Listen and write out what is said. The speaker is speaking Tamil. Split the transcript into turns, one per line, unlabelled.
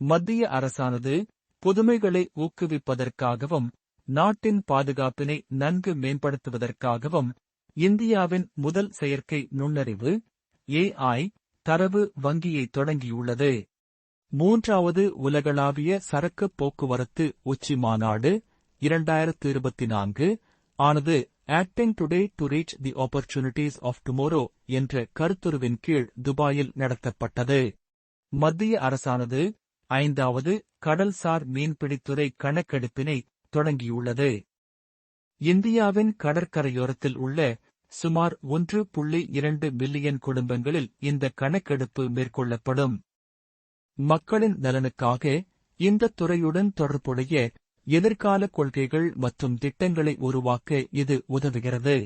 மத்திய அரசானது புதுமைகளை ஊக்குவிப்பதற்காகவும் நாட்டின் பாதுகாப்பினை நன்கு மேம்படுத்துவதற்காகவும் இந்தியாவின் முதல் செயற்கை நுண்ணறிவு AI தரவு வங்கியை தொடங்கியுள்ளது. 3வது உலகளாவிய சரக்கு போக்குவரத்து உச்சி மாநாடு 2024 ஆனது acting today to reach the opportunities of tomorrow என்ற கருத்துருவின் கீழ் துபாயில் நடத்தப்பட்டது. மத்திய அரசானது 5வது கடல்சார் மீன்பிடித்துறை கணக்கெடுப்பினை தொடங்கியுள்ளது. இந்தியாவின் கடற்கரையோரத்தில் உள்ள சுமார் 1.2 மில்லியன் குடும்பங்களில் இந்த கணக்கெடுப்பு மேற்கொள்ளப்படும். மக்களின் நலனுக்காக இந்த துறையுடன் தொடர்புடைய எதிர்கால கொள்கைகள் மற்றும் திட்டங்களை உருவாக்க இது உதவுகிறது.